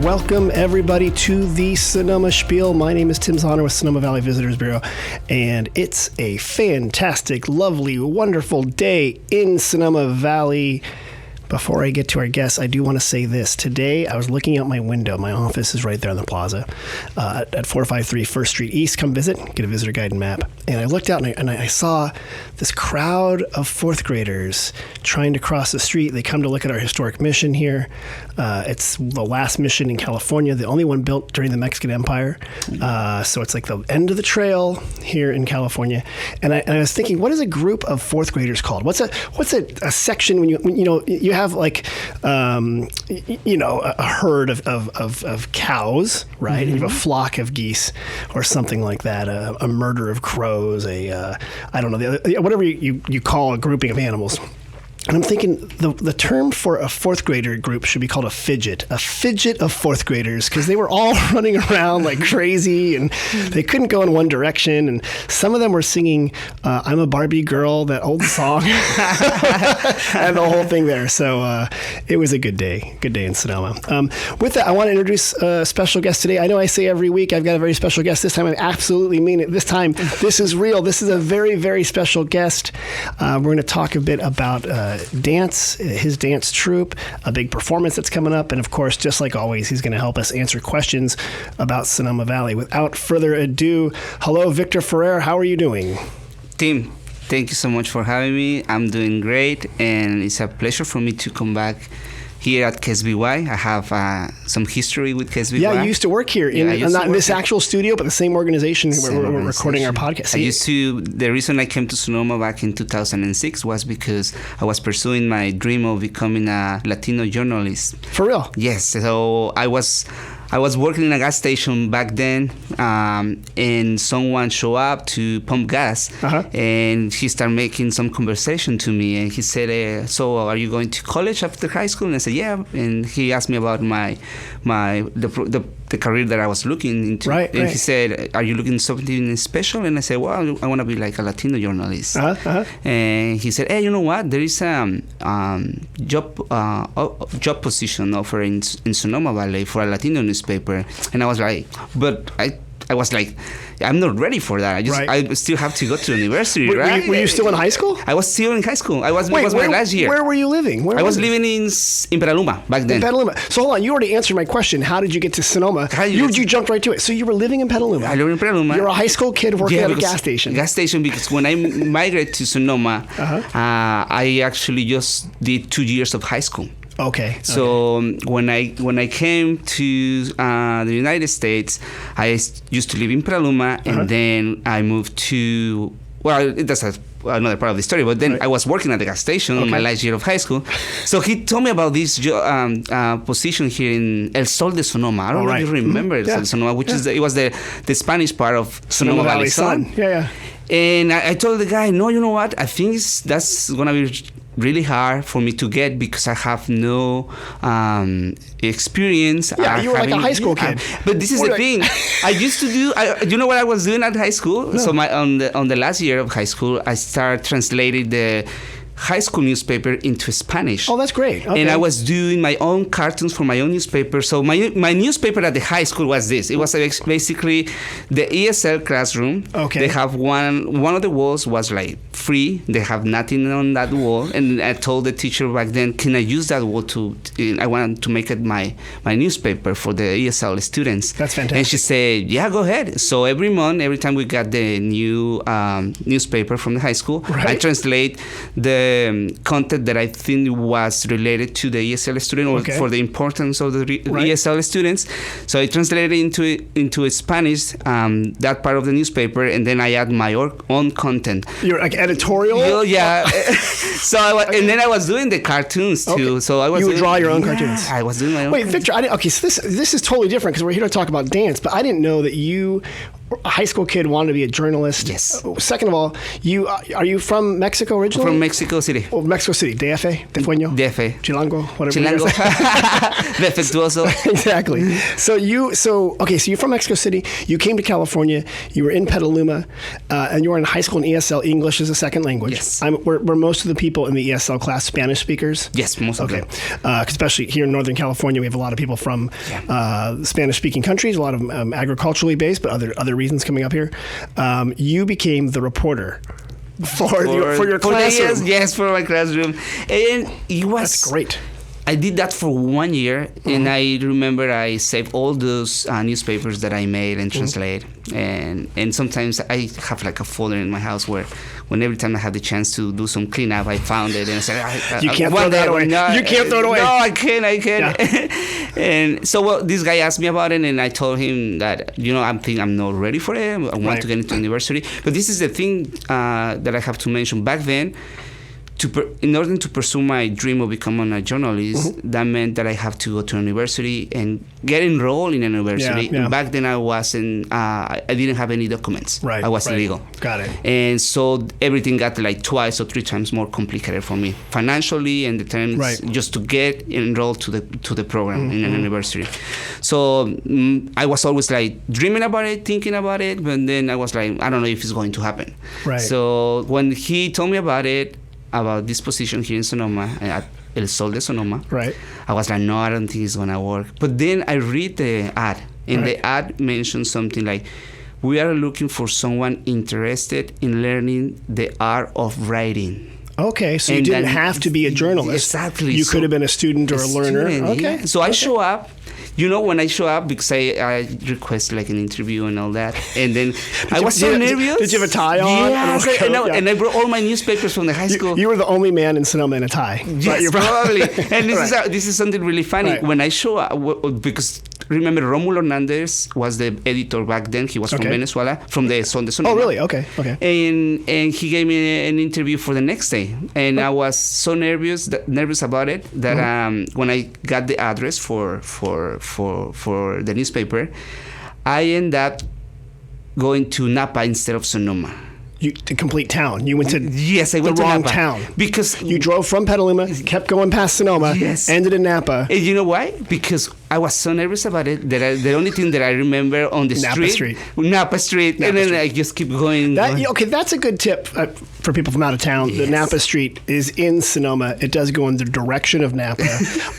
Welcome, everybody, to the Sonoma Spiel. My name is Tim Zahner with Sonoma Valley Visitors Bureau, and it's a fantastic, lovely, wonderful day in Sonoma Valley. Before I get to our guests, I do want to say this. Today, I was looking out my window. My office is right there on the plaza at 453 First Street East. Come visit, get a visitor guide and map. And I looked out and I saw this crowd of fourth graders trying to cross the street. They come to look at our historic mission here. It's the last mission in California, the only one built during the Mexican Empire. So it's like the end of the trail here in California. And I was thinking, what is a group of fourth graders called? What's a section when you have like a herd of cows, right? Mm-hmm. And you have a flock of geese or something like that, a murder of crows, I don't know, whatever you call a grouping of animals. And I'm thinking the term for a fourth grader group should be called a fidget of fourth graders, because they were all running around like crazy and they couldn't go in one direction. And some of them were singing I'm a Barbie Girl, that old song, and the whole thing there. So it was a good day in Sonoma. With that, I want to introduce a special guest today. I know I say every week I've got a very special guest. This time I absolutely mean it. This time, this is real. This is a very, very special guest. We're going to talk a bit about dance, his dance troupe, a big performance that's coming up, and of course, just like always, he's going to help us answer questions about Sonoma Valley. Without further ado, hello, Victor Ferrer. How are you doing? Tim, thank you so much for having me. I'm doing great, and it's a pleasure for me to come back here at KSBY. I have some history with KSBY. Yeah, you used to work here, not in this actual studio, but the same organization where we're recording our podcast. The reason I came to Sonoma back in 2006 was because I was pursuing my dream of becoming a Latino journalist. For real? Yes. So I was working in a gas station back then, and someone showed up to pump gas, and he started making some conversation to me, and he said, so are you going to college after high school? And I said, yeah. And he asked me about the career that I was looking into. Right. He said, are you looking something special? And I said, well, I want to be like a Latino journalist. And he said, hey, you know what? There is a job position offer in Sonoma Valley for a Latino newspaper. And I was like, but I was like, I'm not ready for that. I still have to go to university, right? Were you still in high school? I was still in high school. It was my last year. Where were you living? I was living in Petaluma back then. In Petaluma. So hold on, you already answered my question. How did you get to Sonoma? You jumped right to it. So you were living in Petaluma. I live in Petaluma. You're a high school kid working at a gas station. Gas station, because when I migrated to Sonoma, I actually just did 2 years of high school. Okay. So when I came to the United States, I used to live in Petaluma, and then I moved to, well, that's another part of the story, but then I was working at the gas station in my last year of high school. So he told me about this position here in El Sol de Sonoma. I don't know if you remember El Sol de Sonoma, which it was the Spanish part of Sonoma Valley Sun. Yeah. And I told the guy, no, you know what? I think that's going to be really hard for me to get because I have no experience. Yeah, you were like a high school kid. But this is the thing. I used to do. You know what I was doing at high school? No. So on the last year of high school, I started translating the high school newspaper into Spanish. Oh, that's great. Okay. And I was doing my own cartoons for my own newspaper. So my newspaper at the high school was this. It was basically the ESL classroom. Okay. They have one of the walls was like free. They have nothing on that wall. And I told the teacher back then, can I use that wall I wanted to make it my newspaper for the ESL students. That's fantastic. And she said, yeah, go ahead. So every month, every time we got the new newspaper from the high school, I translate the content that I think was related to the ESL student or for the importance of the ESL students. So I translated into Spanish, that part of the newspaper, and then I add my own content. You're like editorial? Yeah. And then I was doing the cartoons too. Okay. So you would draw your own cartoons. I was doing my own. Wait, Victor. So this is totally different because we're here to talk about dance, but I didn't know that you a high school kid, wanted to be a journalist. Yes. Second of all, are you from Mexico originally? From Mexico City. Oh, Mexico City. DF, Tefueño, DF. Chilango, whatever. Chilango. Defectuoso. Exactly. So you're from Mexico City. You came to California. You were in Petaluma, and you were in high school in ESL. English as a second language. Yes. We're most of the people in the ESL class Spanish speakers. Yes, most of them. Especially here in Northern California, we have a lot of people from Spanish-speaking countries. A lot of them agriculturally based, but other reasons coming up here. You became the reporter for your classroom. Yes, for my classroom, and it was that's great. I did that for 1 year, and I remember I saved all those newspapers that I made and translate, and sometimes I have like a folder in my house where, when every time I had the chance to do some cleanup, I found it and I said, "You can't throw that away. You can't throw it away." No, I can't. Yeah. And so this guy asked me about it, and I told him that I'm not ready for it. I want to get into university, but this is the thing that I have to mention. Back then, in order to pursue my dream of becoming a journalist, that meant that I have to go to university and get enrolled in a university. Yeah. And back then I wasn't, I didn't have any documents. Right. I was illegal. Got it. And so everything got like 2 or 3 times more complicated for me financially and the terms just to get enrolled to the program in a university. So I was always like dreaming about it, thinking about it, but then I was like, I don't know if it's going to happen. Right. So when he told me about this position here in Sonoma, at El Sol de Sonoma, I was like, no, I don't think it's going to work. But then I read the ad, and the ad mentioned something like, we are looking for someone interested in learning the art of writing. Okay, so you didn't have to be a journalist. Exactly. You could have been a student or a learner. Okay. Yeah. So I show up. When I show up, because I request like an interview and all that, and then I was so nervous. Did you have a tie on? Yes, and I brought all my newspapers from the high school. You were the only man in Sonoma in a tie. Yes, probably. And this is something really funny. Right. When I show up, because remember, Romulo Hernandez was the editor back then. He was from Venezuela, from the Sol de Sonoma. Oh, really? Okay. And he gave me an interview for the next day, and I was so nervous about it that when I got the address for the newspaper, I ended up going to Napa instead of Sonoma. The complete town. You went to I went the to wrong Napa town. because you drove from Petaluma, kept going past Sonoma, ended in Napa. And you know why? Because I was so nervous about it that the only thing that I remember on the Napa Street, and then I just keep going. That's a good tip for people from out of town. Yes. The Napa Street is in Sonoma. It does go in the direction of Napa.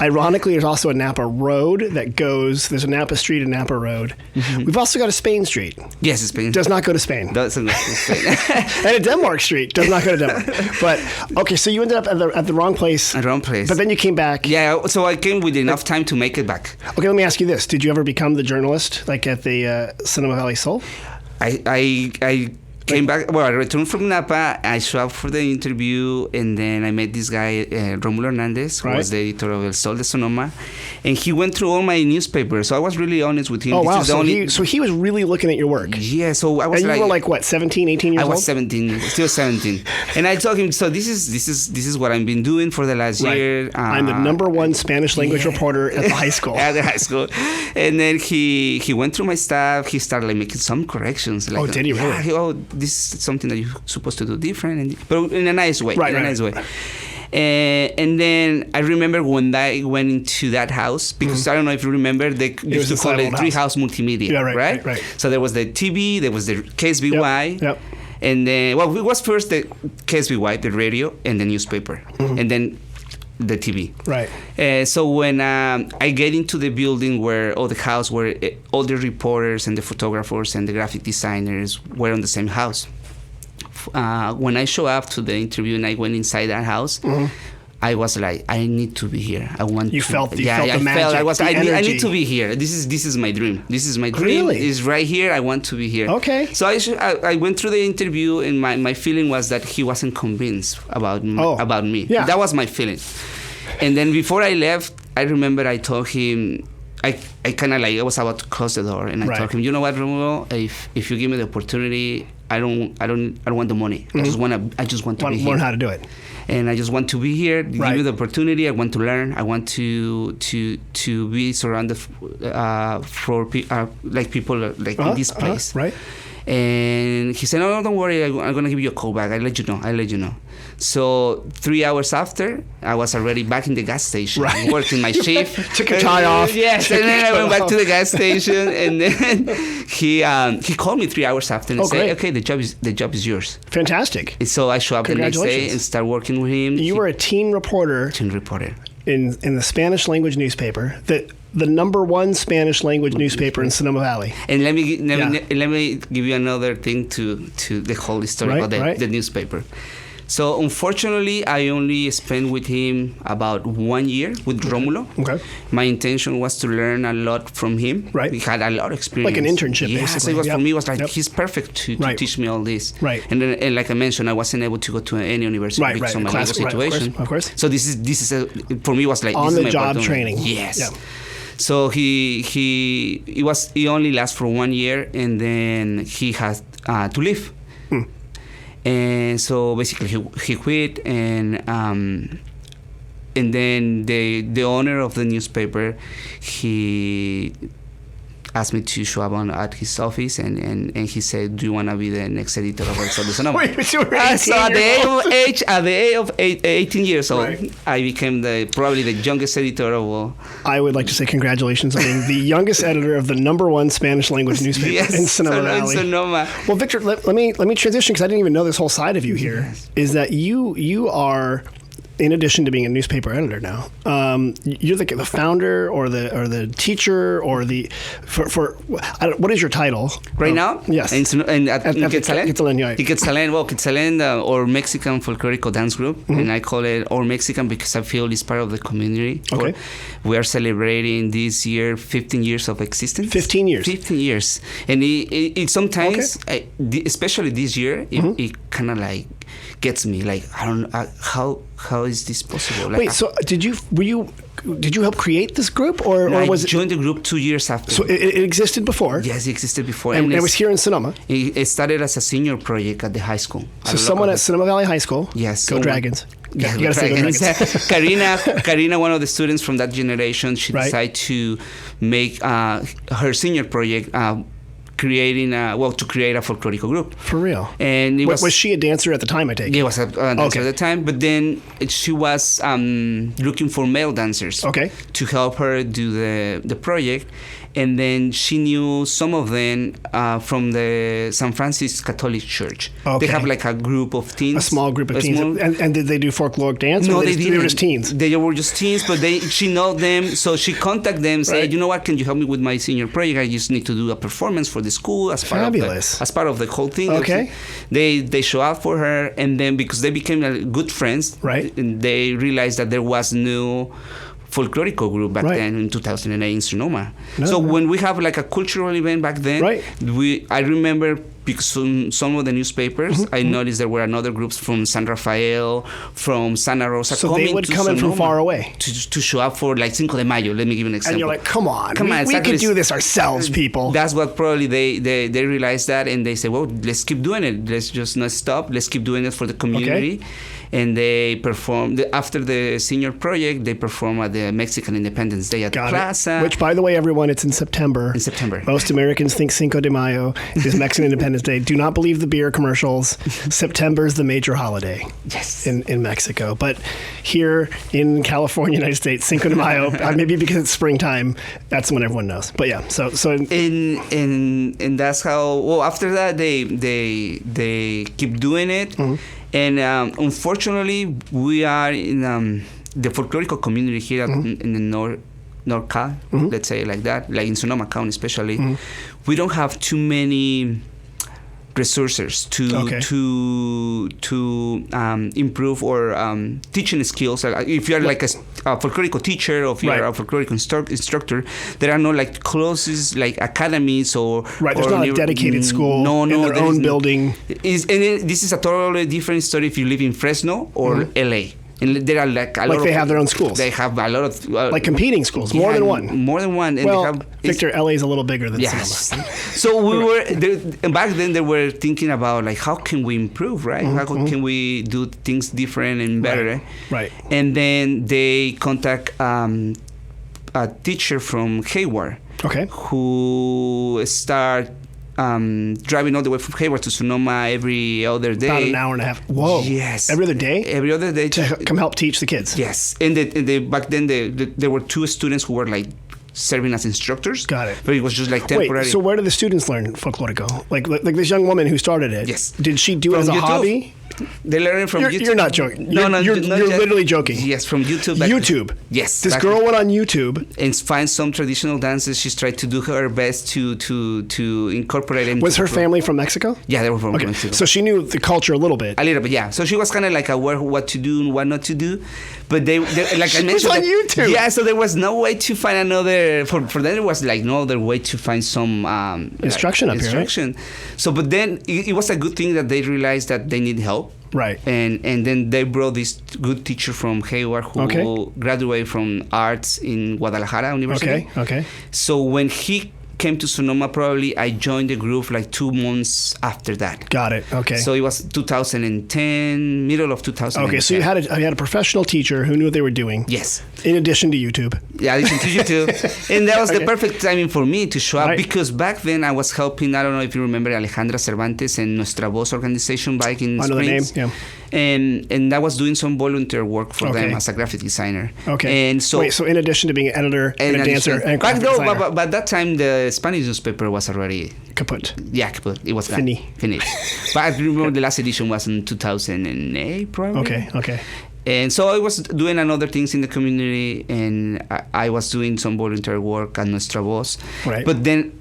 Ironically, there's also a Napa Road that goes. There's a Napa Street and Napa Road. We've also got a Spain Street. Yes, Spain. Does not go to Spain. Doesn't go to Spain. And a Denmark Street does not go to Denmark. But okay, so you ended up at the wrong place. At the wrong place. But then you came back. Yeah, so I came with enough time to make it back. Okay, let me ask you this: did you ever become the journalist, like at the Sonoma Valley Soul? I came back. Well, I returned from Napa. I showed up for the interview, and then I met this guy, Romulo Hernandez, who was the editor of El Sol de Sonoma, and he went through all my newspapers. So I was really honest with him. Oh, wow. So he was really looking at your work. Yeah, so I was and you were like, what, 17, 18 years old? I was 17, still 17. And I told him, so this is what I've been doing for the last year. I'm the #1 Spanish language reporter at the high school. At the high school. And then he went through my stuff. He started like making some corrections. Like, did he really? This is something that you're supposed to do different, but in a nice way. Right. And then I remember when I went into that house, because I don't know if you remember, they used to call it Treehouse Multimedia, right? So there was the TV, there was the KSBY, and then, it was first the KSBY, the radio, and the newspaper, and then the TV. Right. So when I get into the building where all the reporters and the photographers and the graphic designers were on the same house. When I show up to the interview and I went inside that house, I was like, I need to be here. I want. You felt the magic. I need to be here. This is my dream. This is my dream. Really? It's right here. I want to be here. Okay. So I went through the interview, and my feeling was that he wasn't convinced about me. Yeah. That was my feeling. And then before I left, I remember I told him, I kind of I was about to close the door, and I told him, you know what, Romulo, if you give me the opportunity, I don't want the money. I just want to be here. Learn how to do it. and I just want to be here. Give me the opportunity. I want to learn. I want to be surrounded for like people like in this place. Right. And he said, no, don't worry. I'm gonna give you a call back. I'll let you know. So 3 hours after, I was already back in the gas station, working my shift. Took your tie off. Yes, and then I went back to the gas station, and then he called me 3 hours after and said, "Okay, the job is yours." Fantastic. And so I show up the next day and start working with him. You were a teen reporter. In the Spanish language newspaper, the number one Spanish language newspaper in Sonoma Valley. And let me give you another thing to the whole story about the newspaper. So unfortunately, I only spent with him about 1 year with Romulo. Okay. My intention was to learn a lot from him. Right. We had a lot of experience. Like an internship, basically. So it was, for me, it was like, he's perfect to teach me all this. Right. And then, and like I mentioned, I wasn't able to go to any university because of my legal situation. Of course. So this is for me was like on the job training. Yes. Yeah. So he only lasted for 1 year, and then he had to leave. And so basically he quit, and then the owner of the newspaper, he asked me to show up at his office, and he said, "Do you want to be the next editor of El Sol de Sonoma?" Wait, you were 18 so at the age of 18 years old, I became probably the youngest editor of all. I would like to say congratulations on being the youngest editor of the number one Spanish language newspaper in Sonoma Valley. Sonoma. Well, Victor, let me transition, because I didn't even know this whole side of you here. Yes. Is that you are, in addition to being a newspaper editor now, you're the founder or the teacher or what is your title right now? Yes, in Quetzalen. Quetzalen, Quetzalen, or Mexican folklorico dance group, and I call it or Mexican because I feel it's part of the community. Okay. We are celebrating this year 15 years of existence. 15 years. 15 years, and it sometimes, especially this year, it kind of like gets me like, I don't know how is this possible. Like, wait, so did you help create this group, or was it? I joined the group 2 years after. So it existed before? Yes, it existed before, and it was here in Sonoma. It started as a senior project at the high school. So someone at Sonoma Valley High School. Yes, go Dragons. Yeah, you gotta say go Dragons. Karina, one of the students from that generation, she decided to make her senior project. To create a folklorico group. For real? And was she a dancer at the time, I take it? Yeah, was a dancer at the time, but then she was looking for male dancers to help her do the project. And then she knew some of them from the San Francisco Catholic Church. Okay. They have like a group of teens. A small group of teens. And did they do folkloric dance? No, they didn't. They were just teens. They were just teens, but she know them. So she contacted them, said, you know what, can you help me with my senior project? I just need to do a performance for the school as part of the whole thing. Okay. They show up for her, and then because they became good friends, and they realized that there was no folklorico group back then in 2008 in Sonoma. When we have like a cultural event back then, I remember because some of the newspapers, I noticed there were another groups from San Rafael, from Santa Rosa. So they would come in from far away to show up for like Cinco de Mayo. Let me give you an example. And you're like, come on, we could do this ourselves, people. That's what probably they realized that, and they said, well, let's keep doing it. Let's just not stop. Let's keep doing it for the community. Okay. And they performed after the senior project. They performed at the Mexican Independence Day at the Plaza. Which, by the way, everyone, it's in September. In September. Most Americans think Cinco de Mayo is Mexican Independence Day. Do not believe the beer commercials. September is the major holiday. Yes. In Mexico, but here in California, United States, Cinco de Mayo, maybe because it's springtime, that's when everyone knows. But yeah, so and that's how. Well, after that, they keep doing it. Mm-hmm. And unfortunately, we are in the folklorico community here in the NorCal, let's say like that, like in Sonoma County especially. We don't have too many resources to improve or teaching skills. If you're like a folklorico teacher or if you're a folklorico instructor, there are no like closest like academies or there's not a dedicated school in their own building. This is a totally different story if you live in Fresno or LA. And there are like a lot they have their own schools. They have a lot of like competing schools, more than one. More than one. And well, they have, Victor, LA is a little bigger than Sonoma. So we were back then. They were thinking about like how can we improve, right? How can we do things different and better? Right. And then they contact a teacher from Hayward. Okay. Who start driving all the way from Hayward to Sonoma every other day. About an hour and a half. Whoa. Yes. Every other day? Every other day. To come help teach the kids. Yes. And back then, there were 2 students who were like serving as instructors. Got it. But it was just like temporary. Wait, so where do the students learn folklorico? Like this young woman who started it. Yes. Did she do it as a hobby? They learn it from YouTube. You're not joking. No, you're literally joking. Yes, from YouTube. YouTube. Yes. This girl went on YouTube and find some traditional dances. She's tried to do her best to incorporate them. Was her family from Mexico? Yeah, they were from Mexico. So she knew the culture a little bit. A little bit, yeah. So she was kind of like aware of what to do and what not to do. But they like I mentioned, was on YouTube. Yeah, so there was no way to find another. For them, there was like no other way to find some instruction up here. Right? So, but then it was a good thing that they realized that they need help. Right. And then they brought this good teacher from Hayward who graduated from arts in Guadalajara University. Okay. So when he came to Sonoma, probably I joined the group like 2 months after that. Got it. Okay. So it was 2010, middle of 2010. Okay, so you had a professional teacher who knew what they were doing. Yes. In addition to YouTube. Yeah, in addition to YouTube. And that was the perfect timing for me to show up because back then I was helping, I don't know if you remember Alejandra Cervantes and Nuestra Voz organization back in Springs. I know the name, yeah. And I was doing some volunteer work for them as a graphic designer. Okay. And so so in addition to being an editor and a dancer and graphic designer. But that time the Spanish newspaper was already kaput. Yeah, kaput. It was finished. But I remember the last edition was in 2008, probably. Okay. And so I was doing other things in the community, and I was doing some volunteer work at Nuestra Voz. Right. But then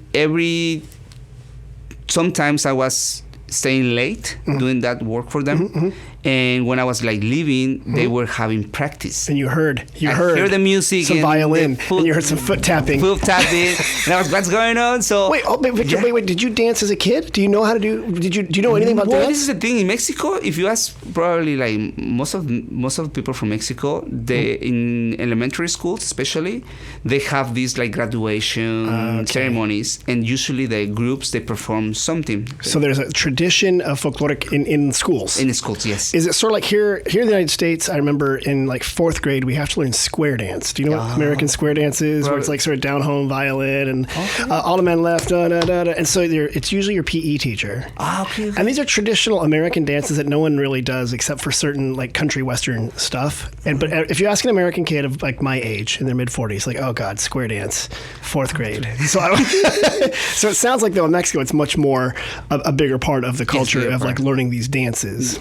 sometimes I was staying late doing that work for them. And when I was like leaving, they were having practice. And you heard the music, some violin, and you heard some foot tapping. And I was, what's going on? So wait, Victor, wait. Did you dance as a kid? Do you know how to do? Do you know anything about dance? This is the thing in Mexico. If you ask probably like most of the people from Mexico, they in elementary schools especially, they have these like graduation ceremonies, and usually the groups they perform something. So there's a tradition of folkloric in schools. In schools, yes. Is it sort of like here in the United States? I remember in like 4th grade we have to learn square dance. Do you know what American square dance is? Where it's like sort of down home violin and all the men left, and so it's usually your PE teacher. Okay. And these are traditional American dances that no one really does except for certain like country western stuff. But if you ask an American kid of like my age in their mid 40s, like, oh God, square dance, 4th grade. So so it sounds like though in Mexico it's much more a bigger part of the culture of like learning these dances.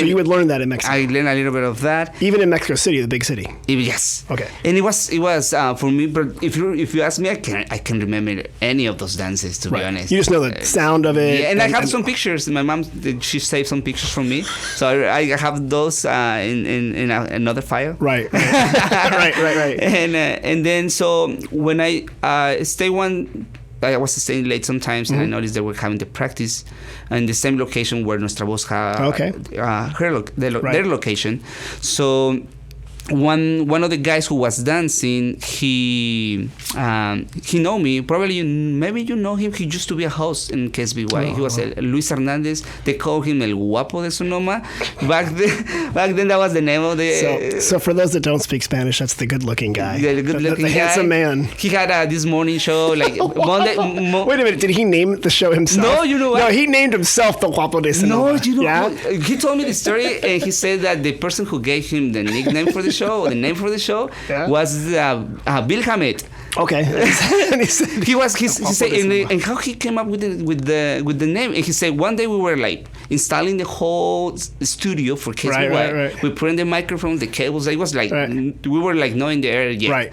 So you would learn that in Mexico. I learned a little bit of that. Even in Mexico City, the big city. Yes. Okay. And it was for me. But if you ask me, I can remember any of those dances, to be honest. You just know the sound of it. Yeah, and I have some pictures. My mom, she saved some pictures from me, so I have those in another file. Right. And then so when I I was staying late sometimes, and I noticed they were having the practice in the same location where Nuestra Voz had their location. So one of the guys who was dancing, he know me. Probably maybe you know him. He used to be a host in KSBY. He was Luis Hernandez. They called him El Guapo de Sonoma. Back then, that was the name of the. So for those that don't speak Spanish, that's the good-looking guy. The handsome man. He had this morning show like Monday. Wait a minute, did he name the show himself? No, you know what? No, he named himself the Guapo de Sonoma. No, you know what? He told me the story, and he said that the person who gave him the nickname for the show, the name for the show, was Bill Hammett. Okay. He said, and how he came up with the name. And he said one day we were like installing the whole studio for KSBY. Right. We put in the microphone, the cables. It was like we were like not in the air yet. Right.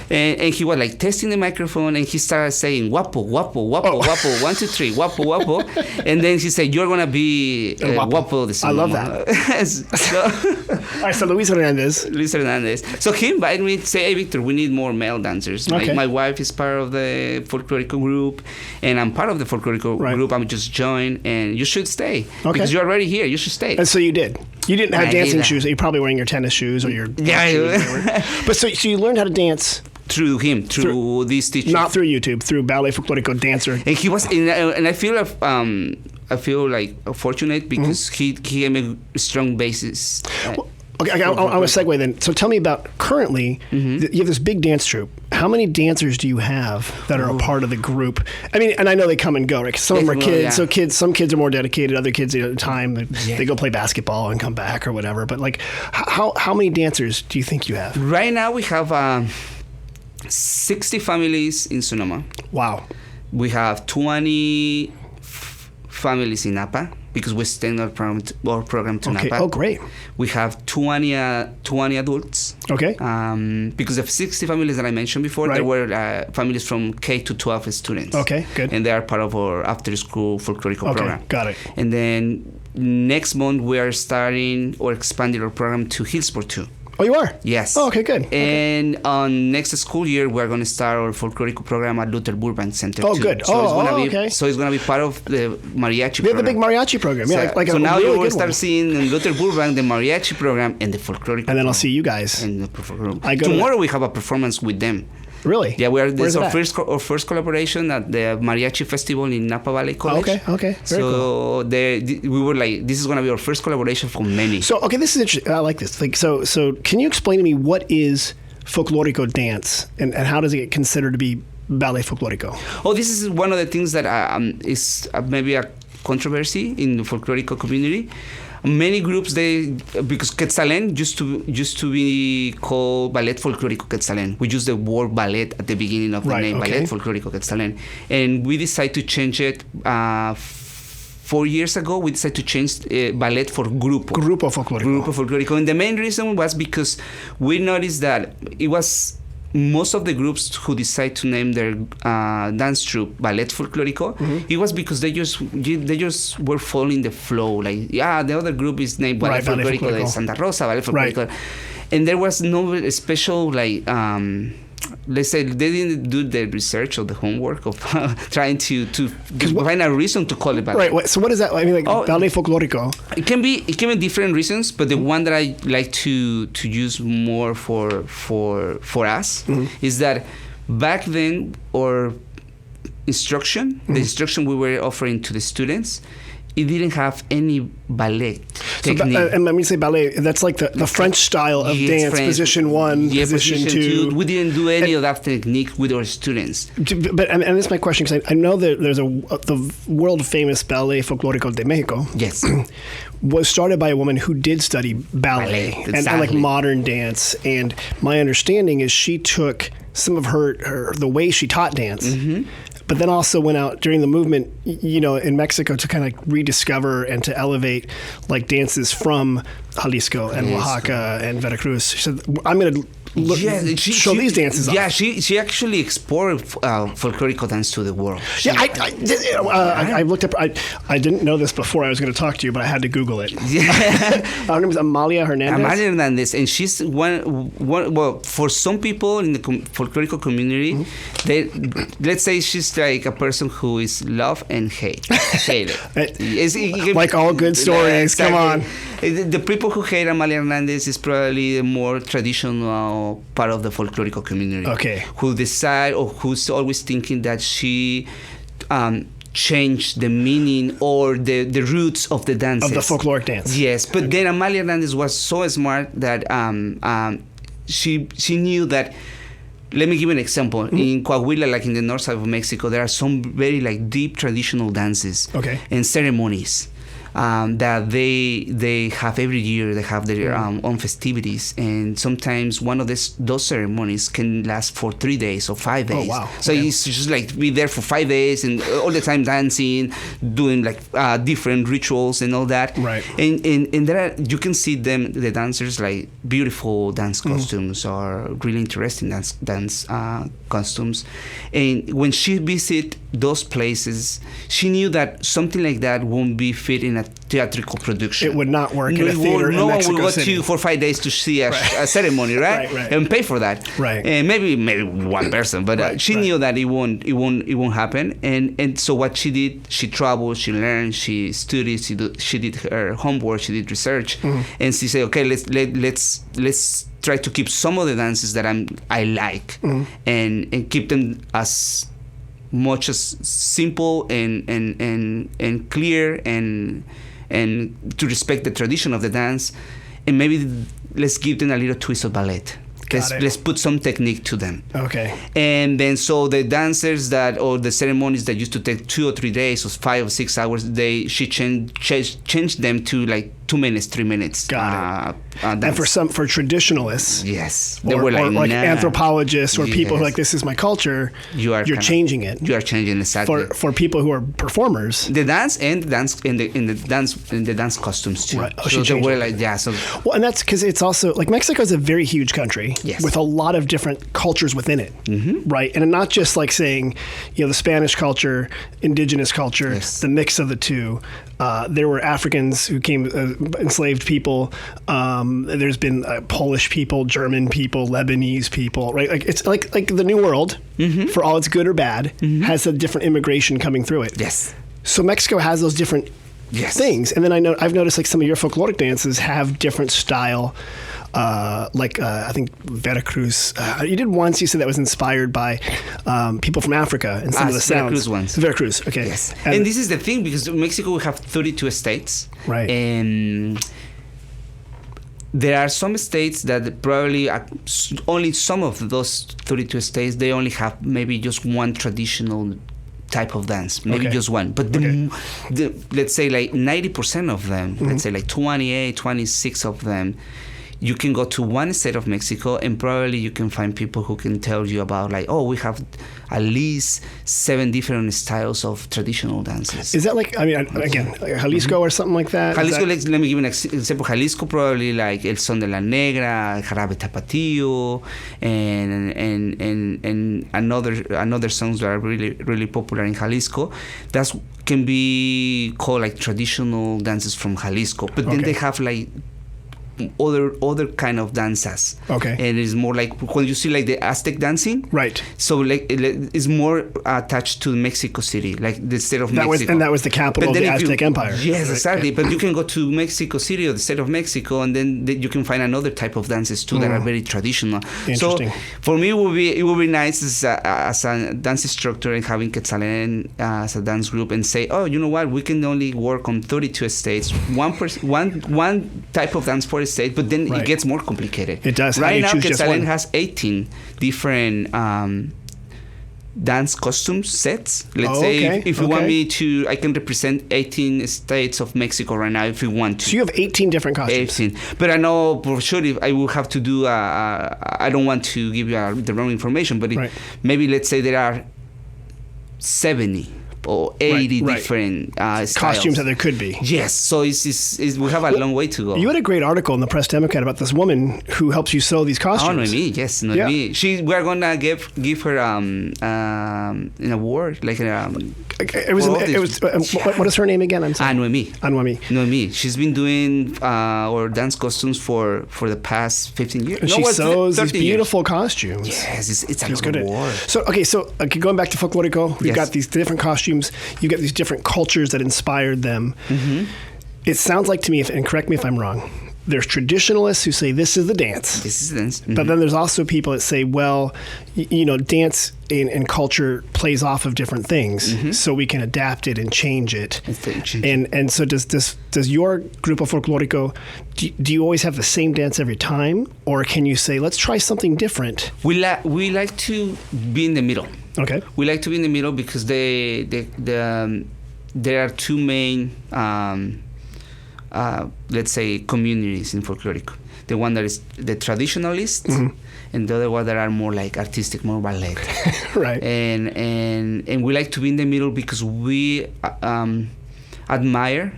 And he was like testing the microphone, and he started saying guapo, guapo, guapo, guapo, 1, 2, 3, guapo, guapo. And then he said, "You're gonna be guapo de Sonoma." I love that. All right, so Luis Hernandez. So he invited me to say, "Hey, Victor, we need more male dancers." My wife is part of the Folklorico group, and I'm part of the Folklorico group. I'm just joined, and you should stay because you're already here. You should stay. And so you did. You didn't have dancing shoes. You're probably wearing your tennis shoes or your shoes. But so you learned how to dance through him, through this teacher, not through YouTube, through Ballet Folklorico dancer. And he was, and I feel like fortunate because he gave me a strong basis. Okay, I want to segue then. So tell me about currently, you have this big dance troupe. How many dancers do you have that are a part of the group? I mean, and I know they come and go, right? 'Cause some of them are kids. So some kids are more dedicated. Other kids, at a time, they go play basketball and come back or whatever. But like, how many dancers do you think you have? Right now we have 60 families in Sonoma. Wow. We have 20 families in Napa, because we extend our program to Napa. Oh, great. We have 20 adults. Okay. Because of 60 families that I mentioned before, there were families from K to 12 students. Okay, good. And they are part of our after-school folklorico program. Got it. And then next month, we are starting or expanding our program to Hillsport too. Oh, you are? Yes. Oh, okay, good. And on next school year, we're going to start our folklorico program at Luther Burbank Center. Oh, too. good. So okay. So it's going to be part of the mariachi program. We have the big mariachi program. Yeah, so now really you will start seeing in Luther Burbank the mariachi program and the folklorico. And then I'll see you guys. And tomorrow we have a performance with them. Really? Yeah, this is our first collaboration at the mariachi festival in Napa Valley College. Okay. Very cool. We were like, this is going to be our first collaboration for many. So, okay, this is interesting. I like this. Like, so can you explain to me what is folklorico dance and how does it get considered to be ballet folklorico? Oh, this is one of the things that is maybe a controversy in the folklorico community. Many groups, because Quetzalen used to be called Ballet Folklorico Quetzalen. We used the word ballet at the beginning of the name, Ballet Folklorico Quetzalen. And we decided to change it 4 years ago. We decided to change ballet for Grupo. Grupo Folklorico. Grupo Folklorico. And the main reason was because we noticed that it was most of the groups who decide to name their dance troupe Ballet Folklorico, it was because they just were following the flow. Like, the other group is named Ballet Folklorico de Santa Rosa, Ballet Folklorico. And there was no special, like, let's say they didn't do the research or the homework of trying to find a reason to call it ballet. Right. So what is that? I mean, like Ballet Folklorico. It can be different reasons, but the one that I like to use more for us is that back then our instruction, the instruction we were offering to the students, it didn't have any ballet technique. And let me say ballet, that's like the French style of dance, position 1, position 2. We didn't do any of that technique with our students. But and this is my question, because I know that there's the world famous Ballet Folklorico de Mexico. Yes. Was started by a woman who did study ballet and like modern dance. And my understanding is she took some of the way she taught dance, but then also went out during the movement, in Mexico to kind of rediscover and to elevate like dances from Jalisco and Oaxaca and Veracruz. She said, I'm going to show these dances off. Yeah, she actually explored folklorico dance to the world. I looked up. I didn't know this before I was going to talk to you, but I had to Google it. Her name is Amalia Hernandez. And she's one. Well, for some people in the folklorico community, let's say she's like a person who is love and hate. Like all good stories. Exactly. Come on. The people who hate Amalia Hernandez is probably the more traditional part of the folklorico community. Okay. Who decide or who's always thinking that she changed the meaning or the roots of the dances. Of the folkloric dance. Yes. But then Amalia Hernandez was so smart that she knew that. Let me give you an example. In Coahuila, like in the north side of Mexico, there are some very like deep traditional dances and ceremonies that they have every year. They have their own festivities, and sometimes one of those ceremonies can last for 3 days or 5 days. Oh, wow. So it's just like be there for 5 days and all the time dancing, doing like different rituals and all that. Right. And there you can see the dancers like beautiful dance costumes or really interesting dance costumes. And when she visit those places, she knew that something like that won't be fit in a theatrical production. It would not work in a theater in No one Mexico will go City. for 5 days to see a ceremony, right? Right. And pay for that. Right. And maybe one person, but she knew that it won't happen. And so what she did, she traveled, she learned, she studied, she did her homework, she did research, and she said, okay, let's try to keep some of the dances that I like, and keep them as much as simple and clear and to respect the tradition of the dance, and maybe let's give them a little twist of ballet. Let's put some technique to them. Okay. And then so the dancers or the ceremonies that used to take 2 or 3 days or 5 or 6 hours, she changed them to like 2 minutes, 3 minutes. Got it. And for traditionalists, yes, they were like anthropologists or people who are like, this is my culture. You're changing it. You are changing exactly. For people who are performers, the dance and the dance costumes too. Right. Oh, so they were like well, and that's because it's also like Mexico is a very huge country with a lot of different cultures within it, right? And not just like saying, the Spanish culture, indigenous culture, the mix of the two. There were Africans who came, enslaved people. There's been Polish people, German people, Lebanese people, right? Like it's like the New World, for all it's good or bad, has a different immigration coming through it. Yes. So Mexico has those different things, and then I've noticed like some of your folkloric dances have different style. I think Veracruz. You did once. You said that was inspired by people from Africa and some of the sounds. Veracruz ones. Veracruz. Okay. Yes. And this is the thing, because Mexico we have 32 states. Right. And there are some states that probably only some of those 32 states they only have maybe just one traditional type of dance, maybe just one. But let's say like 90% of them, let's say like 26 of them, you can go to one state of Mexico and probably you can find people who can tell you about like, we have at least 7 different styles of traditional dances. Is that like, I mean, again, like Jalisco or something like that? Jalisco, let me give you an example. Jalisco probably like El Son de la Negra, Jarabe Tapatío, and another songs that are really, really popular in Jalisco. That can be called like traditional dances from Jalisco. But then they have like other kind of dances. Okay. And it's more like when you see like the Aztec dancing. Right. So like it's more attached to Mexico City, like the state of Mexico. That was the capital of the Aztec Empire. Yes, exactly. But you can go to Mexico City or the state of Mexico, and then you can find another type of dances too that are very traditional. Interesting. So for me, it would be nice as a dance instructor and having Quetzalen as a dance group and say, you know what, we can only work on 32 states, one type of dance for state, but then it gets more complicated. It does. Right now, Quetzalen has 18 different dance costume sets. Let's say if you want me to, I can represent 18 states of Mexico right now if you want to. So you have 18 different costumes. 18. But I know for sure if I will have to do, I don't want to give you the wrong information, but maybe let's say there are 70 or 80 different styles. Costumes that there could be. Yes, so we have a long way to go. You had a great article in the Press Democrat about this woman who helps you sew these costumes. Noemi, yes, Noemi. We are gonna give her an award, like what is her name again? I'm sorry. Noemi. She's been doing our dance costumes for the past 15 years. And she sews these beautiful costumes. Yes, it's a good award. So going back to Folklorico, we've got these different costumes. You get these different cultures that inspired them. Mm-hmm. It sounds like to me, and correct me if I'm wrong, there's traditionalists who say this is the dance. This is the dance. Mm-hmm. But then there's also people that say, well, dance and culture plays off of different things, so we can adapt it and change it. And so does your Grupo Folklorico, do you always have the same dance every time, or can you say, let's try something different? We like to be in the middle. Okay. We like to be in the middle because there are two main, let's say, communities in Folklorico. The one that is the traditionalists, and the other one that are more like artistic, more ballet. Right. And we like to be in the middle because we admire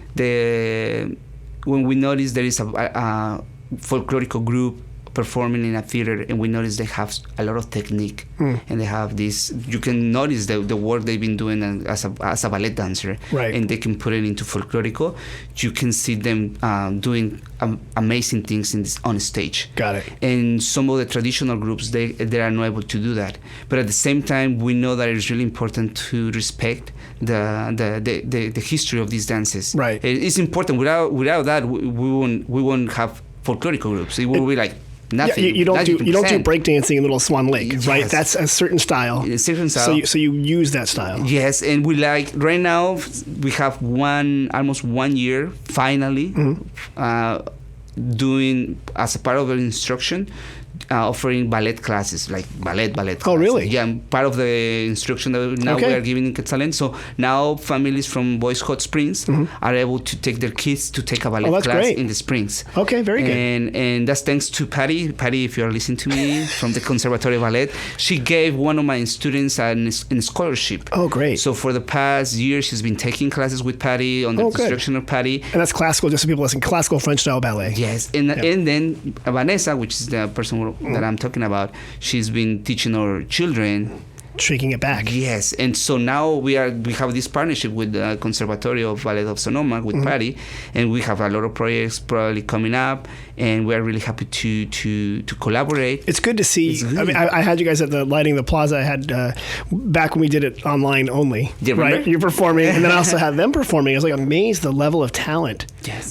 when we notice there is a folklorico group performing in a theater, and we notice they have a lot of technique, and they have this. You can notice the work they've been doing as a ballet dancer, right? And they can put it into folklorico. You can see them doing amazing things on stage. Got it. And some of the traditional groups, they are not able to do that. But at the same time, we know that it's really important to respect the history of these dances. Right. It's important. Without that, we won't have folklorico groups. It will be like nothing. Yeah, you don't do breakdancing in Little Swan Lake, yes. right? That's a certain style. A certain style. So you use that style. Yes, and we right now we have almost 1 year finally doing as a part of the instruction. Offering ballet classes, like ballet classes. Oh, really? Yeah, part of the instruction that now we are giving in Quetzalen. So now families from Boys Hot Springs are able to take their kids to take a ballet class in the Springs. Okay, very good. And that's thanks to Patty. Patty, if you're listening to me, from the Conservatorio Ballet, she gave one of my students a scholarship. Oh, great. So for the past year, she's been taking classes with Patty under the instruction of Patty. And that's classical, just so people listen, classical French style ballet. Yes, and then Vanessa, which is the person that I'm talking about, she's been teaching our children, taking it back. Yes, and so now we have this partnership with the Conservatorio of Ballet of Sonoma with Patty, and we have a lot of projects probably coming up, and we are really happy to collaborate. It's good to see. I mean, I had you guys at the Lighting the Plaza. I had back when we did it online only. Right? You're performing, and then I also had them performing. I was like amazed the level of talent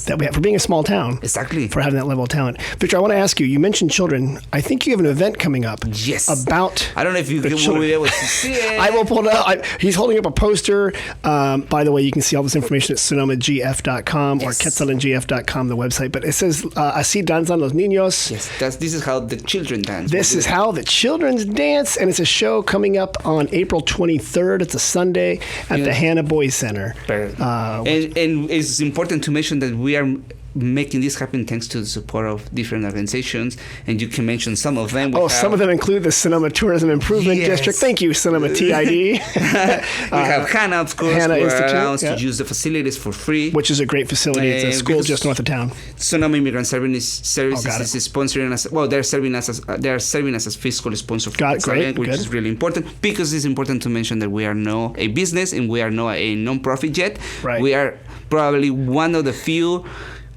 that we have for being a small town. Exactly. For having that level of talent. Victor, I want to ask you. You mentioned children. I think you have an event coming up. Yes. About. I don't know if you will be able to see it. I will pull it up. He's holding up a poster. By the way, you can see all this information at sonomagf.com or quetzalengf.com, the website. But it says, Así danzan los niños. Yes, this is how the children dance. This is how the children's dance, and it's a show coming up on April 23rd. It's a Sunday at the Hannah Boys Center. And it's important to mention that we are making this happen thanks to the support of different organizations, and you can mention some of them. Some of them include the Sonoma Tourism Improvement District. Thank you, Sonoma TID. We have Hannah, of course, Hannah who Institute, allows to use the facilities for free. Which is a great facility. It's a school just north of town. Sonoma Immigrant Services is sponsoring us. Well, they're serving us as fiscal sponsor for Quetzalen, which is really important, because it's important to mention that we are not a business and we are not a non-profit yet. Right. We are probably one of the few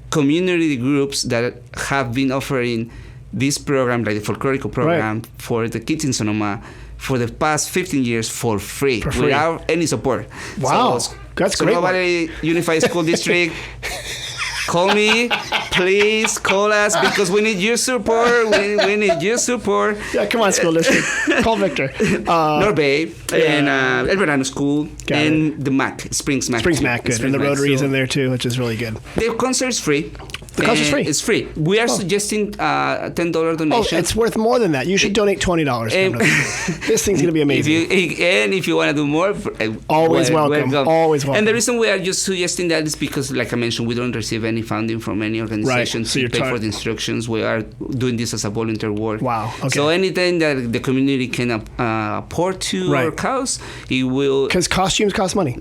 community groups that have been offering this program, like the Folklorico program, for the kids in Sonoma for the past 15 years for free. Without any support. Wow, so, that's great. Sonoma Valley Unified School District, call me, please call us, because we need your support. We need your support. Yeah, come on, school district. Call Victor. North Bay and El Verano School and the MAC, Springs MAC. Springs MAC, good. And the Rotary is in there too, which is really good. The concert is free. The concert's free? It's free. We are suggesting a $10 donation. Oh, it's worth more than that. You should donate $20. This thing's going to be amazing. If you want to do more, always welcome. Always welcome. And the reason we are just suggesting that is because, like I mentioned, we don't receive any funding from any organization to pay for the instructions. We are doing this as a volunteer work. Wow. Okay. So anything that the community can afford to our cause, it will. Because costumes cost money.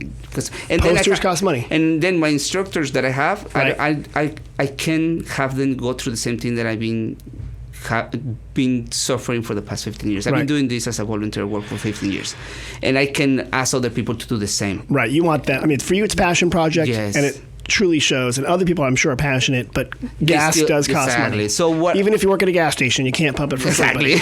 And posters cost money. And then my instructors that I have, I can have them go through the same thing that I've been suffering for the past 15 years. I've been doing this as a volunteer work for 15 years. And I can ask other people to do the same. Right. You want that. I mean, for you, it's a passion project. Yes. And it truly shows, and other people I'm sure are passionate, but gas does cost money. So even if you work at a gas station, you can't pump it for free.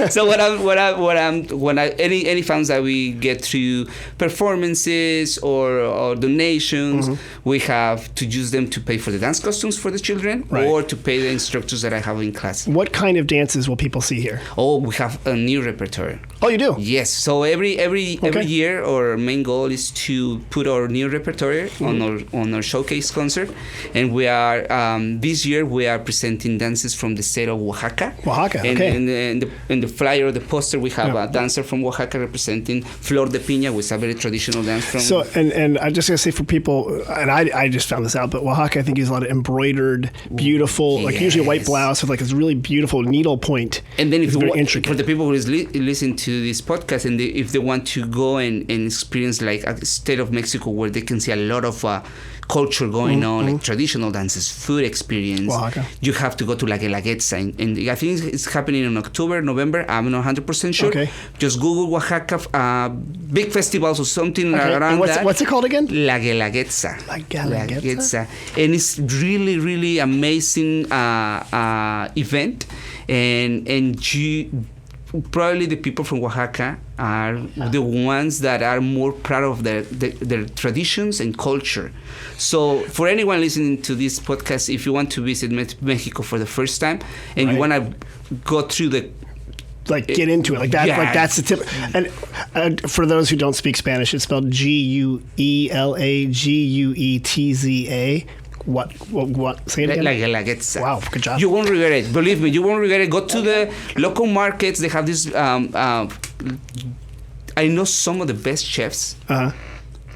So any funds that we get through performances or donations, we have to use them to pay for the dance costumes for the children or to pay the instructors that I have in class. What kind of dances will people see here? Oh, we have a new repertoire. Oh, you do? Yes. So every year, our main goal is to put our new repertoire on our showcase concert, and we are this year we are presenting dances from the state of Oaxaca. And in the flyer or the poster we have a dancer from Oaxaca representing Flor de Piña, which is a very traditional dance from. So and I just gotta say for people, and I just found this out, but Oaxaca I think is a lot of embroidered, beautiful, like usually a white blouse with like this really beautiful needle point. And then if it's very intricate. For the people who listen to this podcast, and if they want to go and experience like a state of Mexico where they can see a lot of culture going on, like traditional dances, food experience. Oaxaca. You have to go to La Guelaguetza, and I think it's happening in October, November. I'm not 100% sure. Okay. Just Google Oaxaca big festivals or something around And that. what's it called again? La Guelaguetza. La Guelaguetza. And it's really, really amazing event, and you. Probably the people from Oaxaca are the ones that are more proud of their traditions and culture. So for anyone listening to this podcast, if you want to visit Mexico for the first time and you want to go through get into it like that. Yeah. Like that's the tip. And for those who don't speak Spanish, it's spelled Guelaguetza. What? Say it again. La Guelaguetza. Wow, good job. You won't regret it. Believe me, you won't regret it. Go to the local markets. They have this. I know some of the best chefs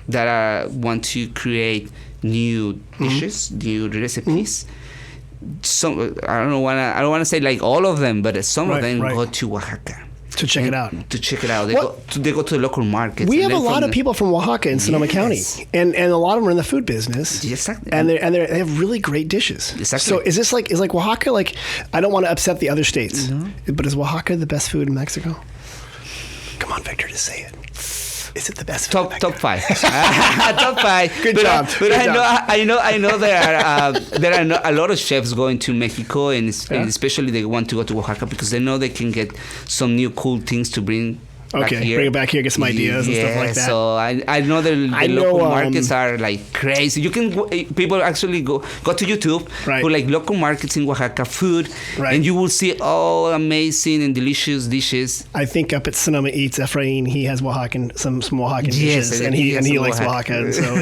that want to create new dishes, new recipes. Some I don't want to say like all of them, but some of them go to Oaxaca. To check it out. They go to the local markets. We have a lot of people from Oaxaca in Sonoma County, and a lot of them are in the food business. Exactly. And they have really great dishes. Exactly. So is Oaxaca like? I don't want to upset the other states, but is Oaxaca the best food in Mexico? Come on, Victor, just say it. Is it the best food? Top five. Top five. Good job. But I know there are a lot of chefs going to Mexico, and especially they want to go to Oaxaca because they know they can get some new cool things to bring. Okay, bring it back here, get some ideas and stuff like that. So I know the local markets are like crazy. You can people actually go to YouTube, who like local markets in Oaxaca food, and you will see all amazing and delicious dishes. I think up at Sonoma Eats, Efrain, he has some Oaxacan dishes, and he likes Oaxaca. And so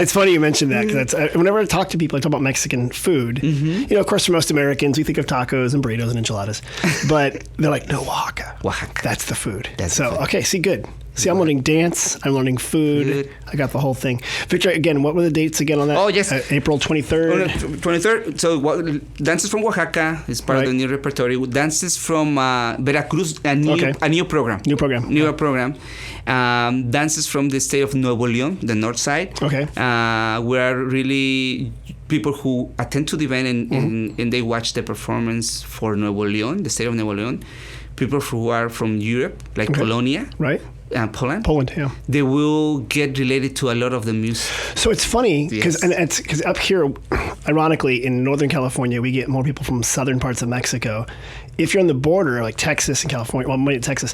it's funny you mentioned that because whenever I talk to people, I talk about Mexican food. You know, of course, for most Americans, we think of tacos and burritos and enchiladas, but they're like, no, Oaxaca. That's the food. Okay, see, good. See, I'm learning dance. I'm learning food. I got the whole thing. Victor, again, what were the dates again on that? Oh, yes. April 23rd. 23rd. So dances from Oaxaca is part of the new repertory. Dances from Veracruz, a new program. New program. Dances from the state of Nuevo León, the north side. Okay. We are really people who attend to the event and they watch the performance for Nuevo León, the state of Nuevo León. People who are from Europe, like Polonia. Right. Poland, yeah. They will get related to a lot of the music. So it's funny because up here, ironically, in Northern California, we get more people from southern parts of Mexico. If you're on the border, like Texas and California, well, maybe Texas,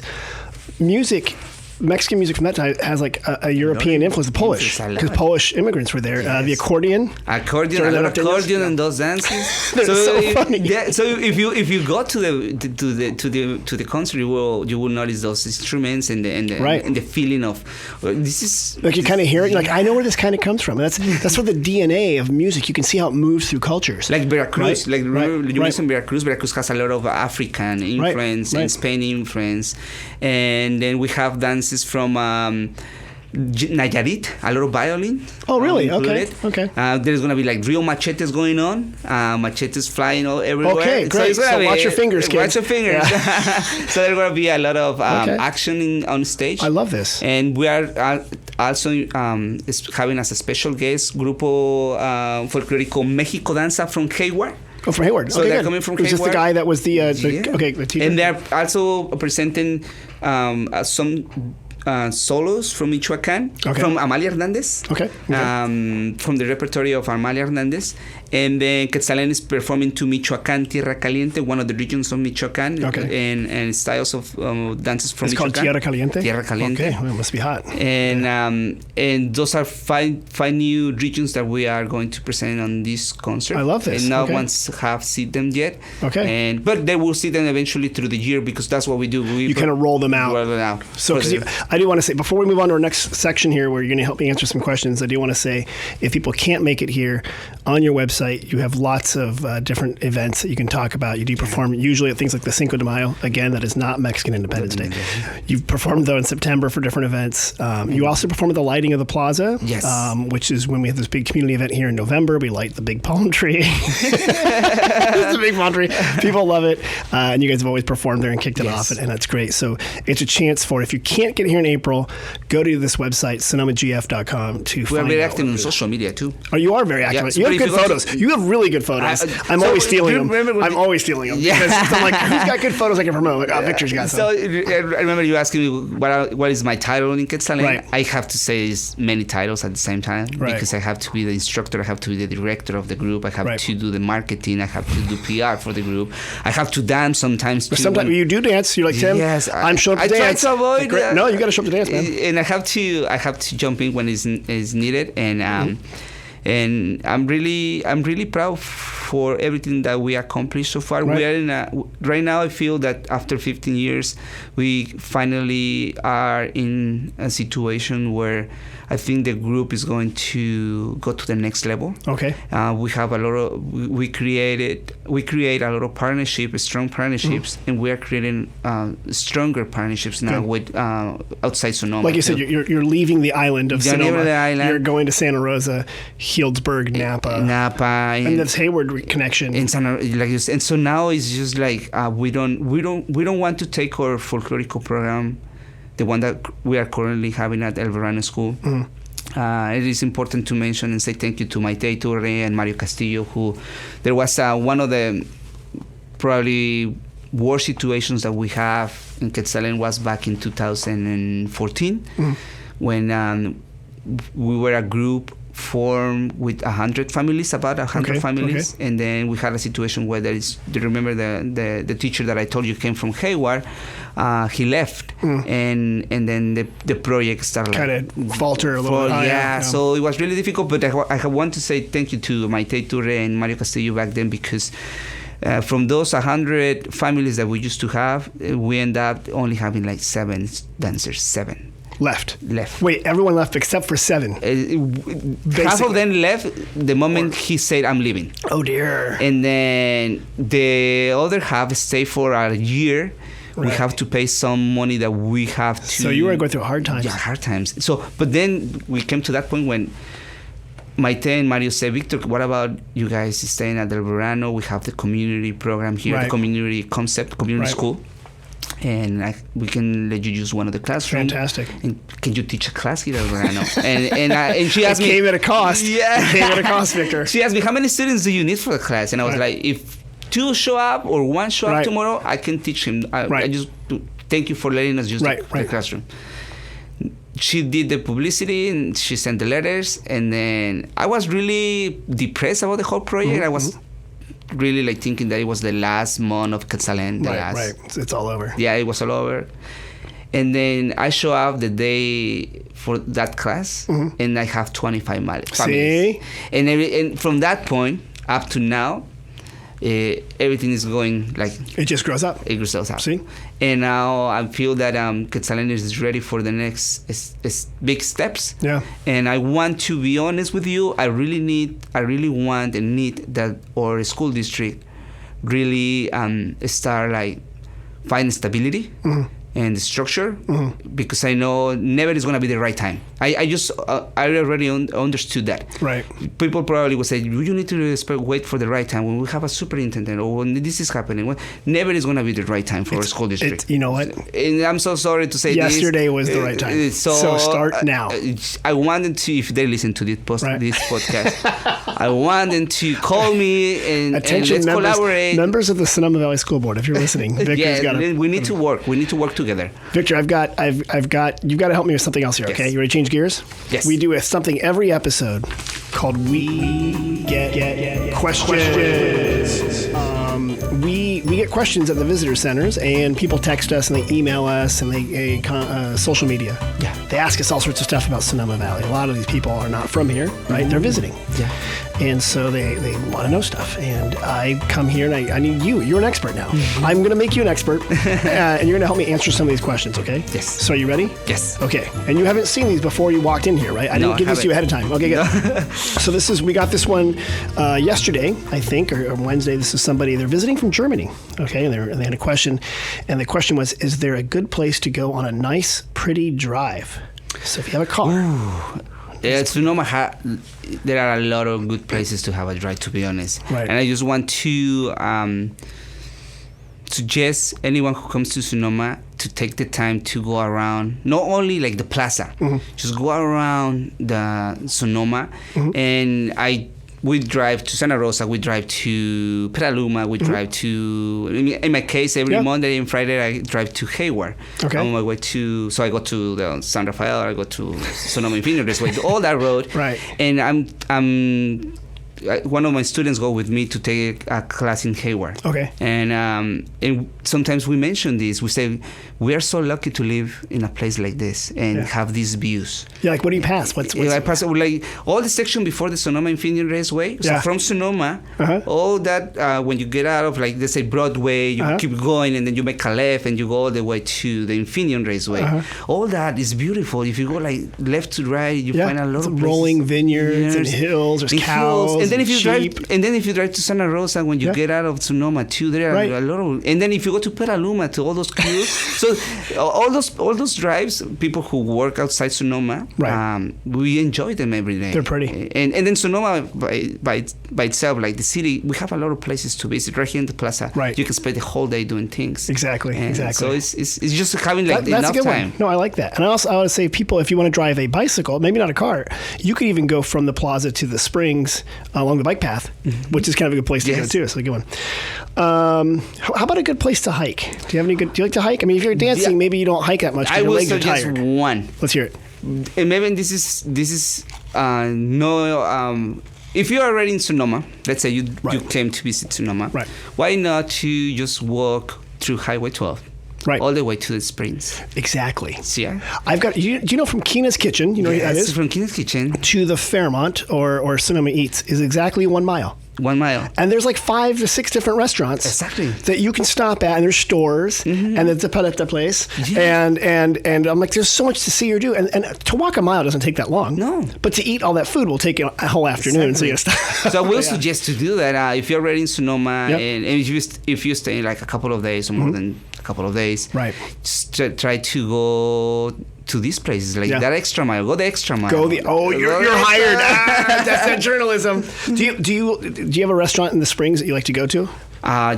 Mexican music from that time has like a European influence, Polish, because Polish immigrants were there. The accordion, a lot of accordion and those dances. so funny. Yeah, so if you go to the concert, you will notice those instruments and the feeling of this is like you kind of hear it. Like I know where this kind of comes from. That's what the DNA of music. You can see how it moves through cultures. Like Veracruz, you mentioned Veracruz. Veracruz has a lot of African influence and Spanish influence, and then we have dances from Nayarit, a lot of violin. Oh, really? Okay. There's going to be like real machetes going on. Machetes flying all everywhere. Okay, great. So watch your fingers, kids. Watch your fingers. Yeah. So there's going to be a lot of action on stage. I love this. And we are also having as a special guest Grupo Folklorico Mexico Danza from Hayward. Oh, from Hayward. So they're coming from Hayward. Is this the guy that was the teacher? And they're also presenting some solos from Michoacán, from Amalia Hernandez, from the repertory of Amalia Hernandez. And then Quetzalen is performing to Michoacán, Tierra Caliente, one of the regions of Michoacán, and styles of dances from Michoacán. It's called Tierra Caliente? Tierra Caliente. Okay, well, it must be hot. And those are five new regions that we are going to present on this concert. I love this. And no one's have seen them yet. Okay. But they will see them eventually through the year because that's what we do. You kind of roll them out. So I do want to say, before we move on to our next section here where you're going to help me answer some questions, I do want to say, if people can't make it here, on your website, website. You have lots of different events that you can talk about. You do perform usually at things like the Cinco de Mayo. Again, that is not Mexican Independence Day. You've performed, though, in September for different events. You also perform at the lighting of the plaza, yes. Which is when we have this big community event here in November. We light the big palm tree. It's a big palm tree. People love it. And you guys have always performed there and kicked it off, and that's great. So it's a chance for, if you can't get here in April, go to this website, sonomagf.com, to find out. We're very active on social media, too. Oh, you are very active. You have good photos. You have really good photos. I'm always stealing them. I'm always stealing them. Yeah. Because I'm like, who's got good photos I can promote? Like, Victor's got some. So I remember you asking me what is my title in Quetzalen. Right. I have to say is many titles at the same time, because I have to be the instructor, I have to be the director of the group, I have to do the marketing, I have to do PR for the group, I have to dance sometimes too. Sometimes you do dance. You're like, Tim, yes, I'm showing up to dance. I try to avoid. No, you got to show up to dance, man. And I have to jump in when is needed, and and I'm really proud for everything that we accomplished so far. Right. We are right now. I feel that after 15 years, we finally are in a situation where I think the group is going to go to the next level. Okay. We have a lot of we create a lot of partnerships, strong partnerships, and we are creating stronger partnerships now with outside Sonoma. Like you said, you're leaving the island of Sonoma. The island. You're going to Santa Rosa, Healdsburg, Napa, and this Hayward connection. And so now it's just like we don't want to take our folklorico program, the one that we are currently having at El Verano School. It is important to mention and say thank you to Maite Iturre and Mario Castillo, who there was one of the probably worst situations that we have in Quetzalen was back in 2014 when we were a group formed with 100 families, about 100 families, and then we had a situation where do you remember the teacher that I told you came from Hayward? He left, and then the project started kind of falter a little bit. So it was really difficult, but I want to say thank you to Maite Iturre and Mario Castillo back then, because from those 100 families that we used to have, we end up only having like 7 dancers, 7. Left. Wait, everyone left except for 7. Half of them left the moment he said, I'm leaving. Oh, dear. And then the other half stayed for a year. Right. We have to pay some money that we have to... So you were going through hard times. Yeah, hard times. So, but then we came to that point when Maite and Mario said, Victor, what about you guys staying at El Verano? We have the community program here, the community concept, community school. And we can let you use one of the classrooms. Fantastic. And can you teach a class here at Verano? and she asked me... It came at a cost. Yeah. It came at a cost, Victor. She asked me, how many students do you need for the class? And I was like, if 2 show up or 1 show up tomorrow, I can teach him. I just thank you for letting us use the classroom. She did the publicity and she sent the letters. And then I was really depressed about the whole project. I was... really like thinking that it was the last month of Quetzalen. It's all over. Yeah, it was all over. And then I show up the day for that class, and I have 25 families. See? And from that point up to now, everything is going like... It just grows up. It grows up. See? And now I feel that Quetzalen is ready for the next big steps. Yeah. And I want to be honest with you. I really want and need that our school district really start like find stability and structure, because I know never is going to be the right time. I already understood that. Right. People probably would say, you need to wait for the right time when we have a superintendent or when this is happening. Never is going to be the right time for our school district. You know what? And I'm so sorry to say yesterday was the right time. So start now. I want them to, if they listen to this podcast, I want them to call me and let's collaborate. Members of the Sonoma Valley School Board, if you're listening, Victor's got to... We need to work. We need to work together. Victor, you've got to help me with something else here, okay? You ready to change gears? Yes. We do something every episode called We Get Questions. We get get questions at the visitor centers, and people text us and they email us and they social media. Yeah. They ask us all sorts of stuff about Sonoma Valley. A lot of these people are not from here, right? They're visiting. Yeah. And so they want to know stuff. And I come here and I need you. You're an expert now. I'm going to make you an expert, and you're going to help me answer some of these questions, okay? Yes. So are you ready? Yes. Okay. And you haven't seen these before you walked in here, right? I didn't give this to you ahead of time. Okay, good. So we got this one yesterday, I think, or Wednesday. This is somebody, they're visiting from Germany, okay? And they had a question. And the question was, is there a good place to go on a nice, pretty drive? So if you have a car. Ooh. Sonoma, there are a lot of good places to have a drive, to be honest. Right. And I just want to suggest anyone who comes to Sonoma to take the time to go around, not only like the plaza, just go around the Sonoma. And we drive to Santa Rosa, we drive to Petaluma, we drive to, in my case, every Monday and Friday, I drive to Hayward. Okay. On my way so I go to the San Rafael, I go to Sonoma Infinity Raceway, all that road. Right. And one of my students go with me to take a class in Hayward. Okay. And sometimes we mention this. We say, we are so lucky to live in a place like this and have these views. Yeah, like what do you pass? I pass like all the section before the Sonoma Infinity Raceway. So from Sonoma, all that when you get out of, like, let's say Broadway, you keep going and then you make a left and you go all the way to the Infinity Raceway. All that is beautiful. If you go like left to right, you find a lot of rolling vineyards and hills. There's cows. And then if you sheep. drive to Santa Rosa, when you get out of Sonoma too, there are a lot of. And then if you go to Petaluma, to all those crews, so all those drives, people who work outside Sonoma, we enjoy them every day. They're pretty. And then Sonoma by itself, like the city, we have a lot of places to visit right here in the plaza. Right. You can spend the whole day doing things. Exactly. So it's just having like that's enough a good time. one. No, I like that. And I would say, people, if you want to drive a bicycle, maybe not a car, you could even go from the plaza to the Springs along the bike path, which is kind of a good place to go too. So a good one. How about a good place to hike? Do you like to hike? I mean, if you're dancing, maybe you don't hike that much because your legs are tired. One. Let's hear it. And maybe this is no. If you're already in Sonoma, let's say you came to visit Sonoma, why not to just walk through Highway 12? Right. All the way to the Springs. Exactly. Yeah. I've got, do you know from Kina's Kitchen, you know what that is? From Kina's Kitchen. To the Fairmont or Sonoma Eats is exactly 1 mile. 1 mile. And there's like 5 to 6 different restaurants. Exactly. That you can stop at, and there's stores, and it's a paleta place. Yeah. And I'm like, there's so much to see or do. And to walk a mile doesn't take that long. No. But to eat all that food will take a whole afternoon. Exactly. So you gotta stop. So I will suggest to do that if you're already in Sonoma, and if you stay like a couple of days or more than a couple of days, just try to go to these places, like that extra mile. Go the extra mile. You're hired. That's that journalism. Do you have a restaurant in the Springs that you like to go to?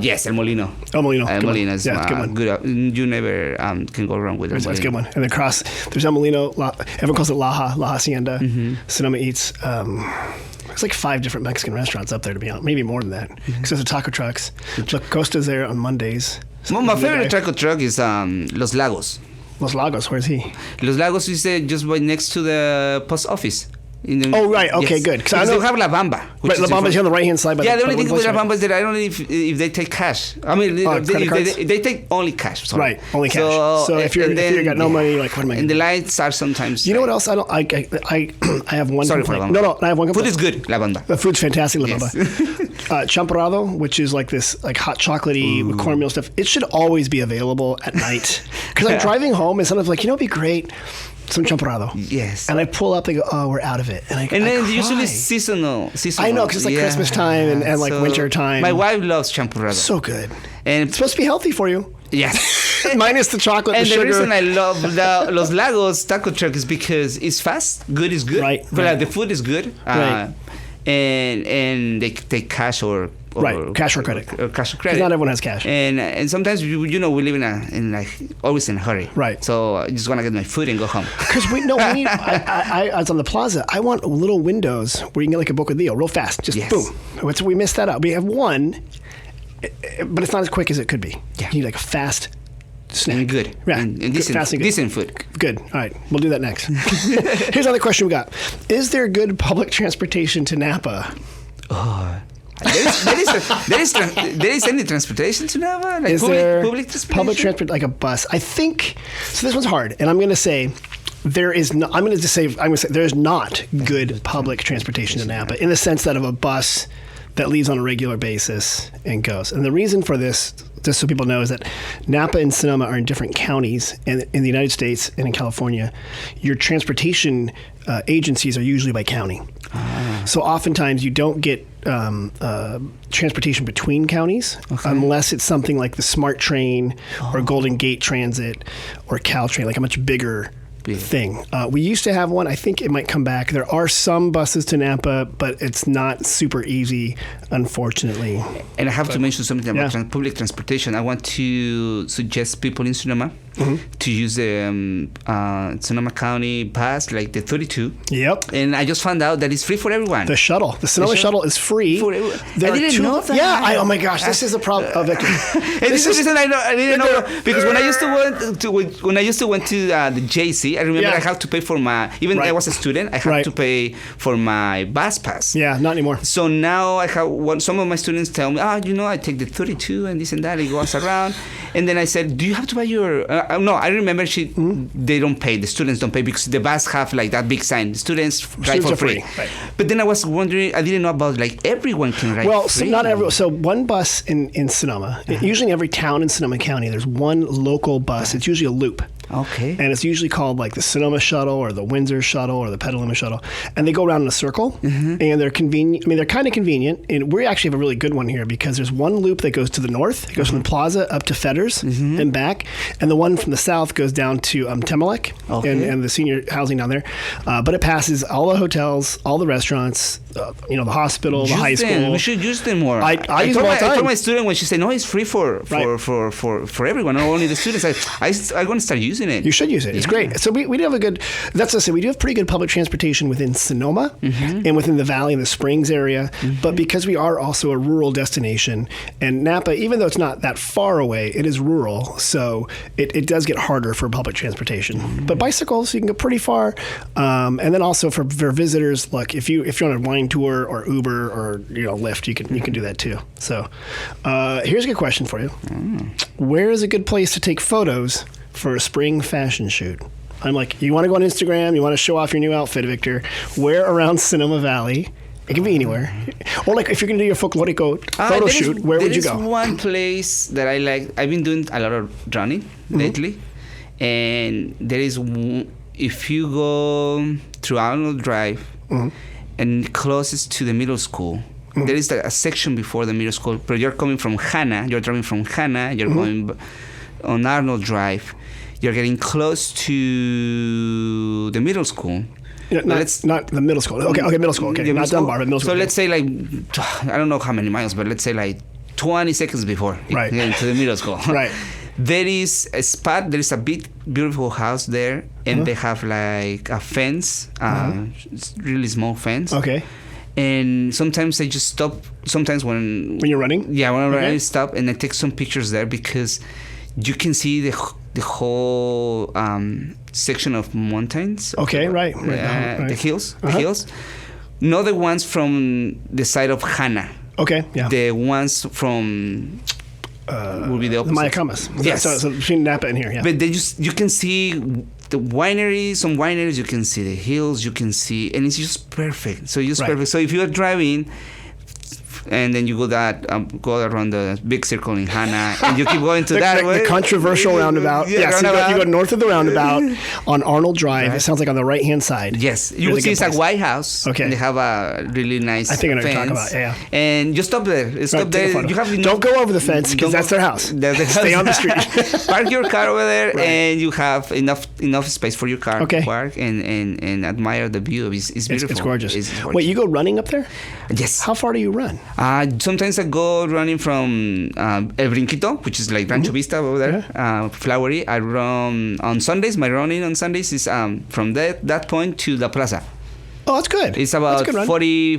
Yes, El Molino. El Molino. El Molino is good one. Good. You never can go wrong with it. That's a good one. And across, there's El Molino. Everyone calls it La Hacienda. Sonoma Eats. There's like 5 different Mexican restaurants up there, to be honest. Maybe more than that. Because there's the taco trucks. La Costa's there on Mondays. My favorite taco truck is Los Lagos. Los Lagos, where's he? Los Lagos is just right next to the post office. Okay, good. Because they have La Bamba. Right, La Bamba's here on the right-hand side. The only thing with La Bamba is that I don't know if they take cash. I mean, they take only cash. Sorry. Right, only cash. So if you got no money, like, what am I? And the lights are sometimes. You know what else? I have one. Sorry for La Bamba. No, I have one complaint. Food is good, La Bamba. The food's fantastic, La Bamba. Champurrado, which is like this like hot chocolatey with cornmeal stuff. It should always be available at night. Because I'm driving home and sometimes like, it'd be great. Some champurrado. Yes. And I pull up, they go, oh, we're out of it. And then usually seasonal. I know, because it's like Christmas time and like winter time. My wife loves champurrado. So good. And it's supposed to be healthy for you. Yes. Minus the chocolate and the sugar. And the reason I love Los Lagos taco truck is because it's fast. Good is good. Right. But the food is good. Right. And they take cash or cash or credit. Cash or credit. Not everyone has cash. And sometimes we live in like always in a hurry. Right. So I just want to get my food and go home. Because we need. I was on the plaza. I want little windows where you can get like a bocadillo real fast. Just boom. We missed that out. We have one, but it's not as quick as it could be. Yeah. You need like a fast snack. And good. Yeah. And decent food. Good. All right. We'll do that next. Here's another question we got. Is there good public transportation to Napa? There is any transportation to Napa? Like Is there public transportation? public transport, like a bus? I think so. This one's hard, and I'm going to say there is. No, I'm going to say there's not good public transportation in Napa in the sense that of a bus that leaves on a regular basis and goes. And the reason for this, just so people know, is that Napa and Sonoma are in different counties in the United States and in California. Your transportation agencies are usually by county. So oftentimes you don't get transportation between counties unless it's something like the Smart Train or Golden Gate Transit or Caltrain, like a much bigger thing. We used to have one. I think it might come back. There are some buses to Napa, but it's not super easy, unfortunately. And I have to mention something about public transportation. I want to suggest people in Sonoma to use the Sonoma County bus, like the 32. Yep. And I just found out that it's free for everyone. The shuttle. The Sonoma shuttle is free. I didn't know that. Yeah. Oh my gosh, this is a problem. This is the reason I didn't know, because when I used to went to the JC, I remember I had to pay for my, even I was a student, I had to pay for my bus pass. Yeah, not anymore. So now I have some of my students tell me, I take the 32 and this and that, it goes around. And then I said, do you have to buy your, no, I remember they don't pay, the students don't pay, because the bus have like that big sign, the students ride for free. Right. But then I was wondering, I didn't know about like everyone can ride free. Well, so not everyone. So one bus in Sonoma, usually in every town in Sonoma County, there's one local bus. It's usually a loop. Okay. And it's usually called like the Sonoma Shuttle or the Windsor Shuttle or the Petaluma Shuttle. And they go around in a circle. And they're convenient. I mean, they're kind of convenient. And we actually have a really good one here because there's one loop that goes to the north. It goes from the plaza up to Fetters and back. And the one from the south goes down to Temelec and the senior housing down there. But it passes all the hotels, all the restaurants, the hospital, the high school. We should use them more. I use them all the time. I told my student when she said, no, it's free for everyone, not only the students. I'm going to start using it. You should use it. It's great. So we do have we do have pretty good public transportation within Sonoma and within the Valley and the Springs area. But because we are also a rural destination, and Napa, even though it's not that far away, it is rural. So it does get harder for public transportation. But bicycles, you can go pretty far. And then also for visitors, look, if you're on a wine tour or Uber or Lyft, you can do that too. So here's a good question for you. Where is a good place to take photos for a spring fashion shoot? I'm like, you want to go on Instagram, you want to show off your new outfit, Victor, where around Sonoma Valley? It can be anywhere. Or like if you're going to do your folklorico photo shoot, where would you go? There is one place that I like. I've been doing a lot of running lately. And there is, if you go through Arnold Drive and closest to the middle school, there is a section before the middle school, but you're coming from Hanna, you're driving from Hanna, you're going on Arnold Drive, you're getting close to the middle school. Yeah, not the middle school. Okay, middle school. Okay, not Dunbar, but middle school. So let's say like, I don't know how many miles, but let's say like 20 seconds before getting to the middle school. Right. There is a spot, there is a big, beautiful house there, and they have like a fence, really small fence. Okay. And sometimes I just stop. Sometimes when you're running? Yeah, when I'm running, I stop and I take some pictures there because you can see the whole section of mountains. Okay, right. The hills. The hills. Not the ones from the side of Hanna. Okay, yeah. The ones from... will be the opposite. The Mayacamas. Yes. So between Napa and here, yeah. But you can see the wineries, some wineries, you can see the hills, you can see, and it's just perfect. So it's perfect. So if you are driving, and then you go around the big circle in Hanna, and you keep going to way. The controversial roundabout. Yes, you go north of the roundabout on Arnold Drive. It sounds like on the right-hand side. Yes, you will see it's a White House. Okay. And they have a really nice I think I know what fence. you're talking about, yeah. And you stop there. Stop there. You have don't go over the fence, because that's their house. Stay on the street. Park your car over there, and you have enough space for your car to park and admire the view. It's beautiful. It's gorgeous. Wait, you go running up there? Yes. How far do you run? Sometimes I go running from El Brinquito, which is like Rancho Vista over there, Flowery. I run on Sundays. My running on Sundays is from that point to the plaza. Oh, that's good. It's about 40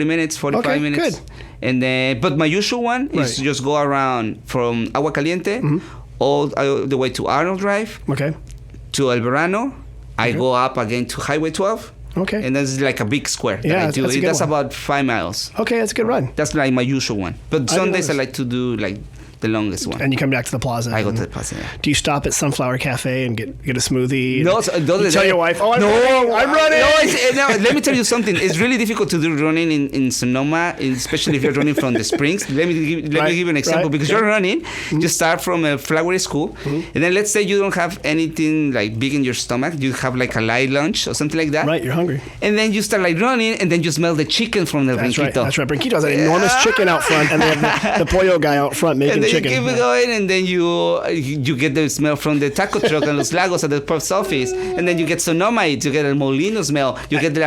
minutes, 45 minutes. Good. And then, but my usual one is just go around from Agua Caliente all the way to Arnold Drive, to El Verano. I go up again to Highway 12. Okay. And that's like a big square that I do. That's a good That's one. about 5 miles. Okay, that's a good run. That's like my usual one. But Sundays I notice. like to do like the longest one. And you come back to the plaza. I go to the plaza. Yeah. Do you stop at Sunflower Cafe and get a smoothie? No, You tell your wife, I'm running. No, let me tell you something. It's really difficult to do running in Sonoma, especially if you're running from the springs. Let me give you an example. Because you're running, you start from a flowery school, and then let's say you don't have anything like big in your stomach. You have like a light lunch or something like that. Right, you're hungry. And then you start like running, and then you smell the chicken from the That's right. Brinquito. That's right. Brinquito has an enormous chicken out front, and they have the pollo guy out front making And then chicken. you keep it going, and then you get the smell from the taco truck and Los Lagos at the post office, and then you get Sonoma Eats, you get el Molino smell, you get the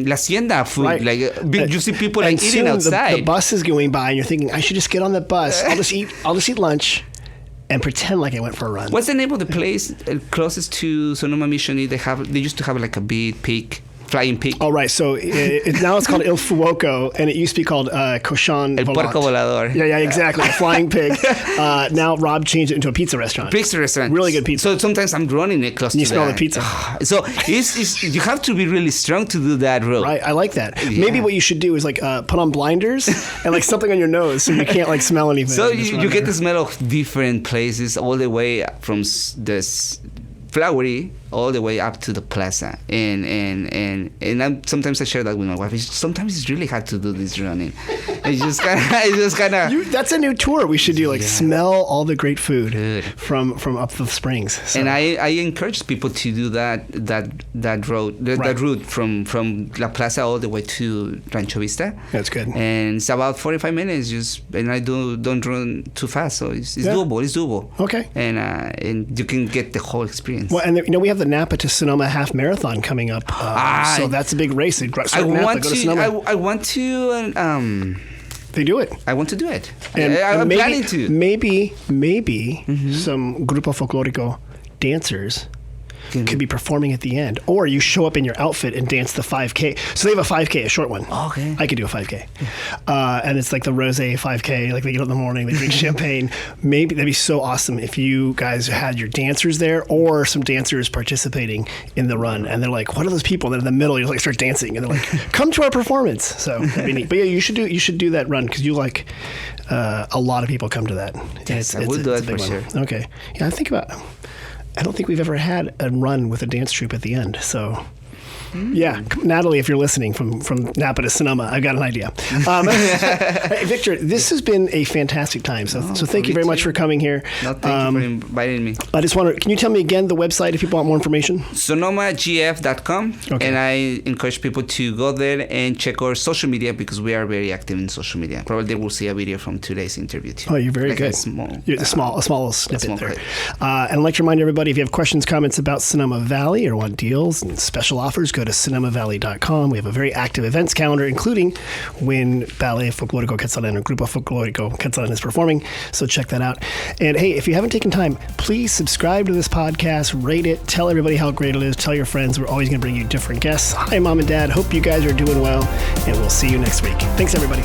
La Hacienda food, Right. like you see people And like eating soon outside. The bus is going by, and you're thinking, I should just get on the bus. I'll just eat lunch, and pretend like I went for a run. What's the name of the place closest to Sonoma Mission? They used to have like a big pig. Flying pig. Oh, right. So now it's called Il Fuoco, and it used to be called Cochon El Volant. Puerco Volador. Yeah, exactly. A flying pig. Now Rob changed it into a pizza restaurant. Pizza restaurant. Really good pizza. So sometimes I'm running it close to You smell that. the pizza. So you have to be really strong to do that road. Right, I like that. Yeah. Maybe what you should do is like put on blinders and like something on your nose so you can't like smell anything. So Just you run get there. the smell of different places all the way from this flowery all the way up to the plaza, and sometimes I share that with my wife. Sometimes it's really hard to do this running. It's just kind of. That's a new tour we should do. Like smell all the great food Good. from up the springs. So. And I encourage people to do that road, that route from La Plaza all the way to Rancho Vista. That's good. And it's about 45 minutes. And I don't run too fast, so it's doable. It's doable. Okay. And you can get the whole experience. Well, and we have the Napa to Sonoma half marathon coming up, so that's a big race. I want to. They do it. I want to do it. And I'm maybe, planning to. Maybe some Grupo Folklorico dancers could be performing at the end, or you show up in your outfit and dance the 5K. So they have a 5K, a short one. Okay. I could do a 5K, and it's like the rosé 5K. Like they get up in the morning, they drink champagne. Maybe that'd be so awesome if you guys had your dancers there, or some dancers participating in the run, and they're like, "What are those people?" And then in the middle, you like start dancing, and they're like, "Come to our performance." So that'd be neat. But yeah, you should do that run because you like a lot of people come to that. Yes, I would do it for sure. Okay. Yeah, I don't think we've ever had a run with a dance troupe at the end. So, yeah, Natalie, if you're listening from Napa to Sonoma, I've got an idea. Hey, Victor, this has been a fantastic time. So thank you very much for coming here. No, thank you for inviting me. I just can you tell me again the website if people want more information? SonomaGF.com. Okay. And I encourage people to go there and check our social media because we are very active in social media. Probably they will see a video from today's interview too. Oh, you're very like good. A small snippet small there. clip. And I'd like to remind everybody, if you have questions, comments about Sonoma Valley or want deals and special offers, go to sonomavalley.com. We have a very active events calendar, including when Ballet Folklorico Quetzalen or Grupo Folklorico Quetzalen is performing. So check that out. And hey, if you haven't taken time, please subscribe to this podcast, rate it, tell everybody how great it is, tell your friends. We're always going to bring you different guests. Hi, Mom and Dad. Hope you guys are doing well, and we'll see you next week. Thanks, everybody.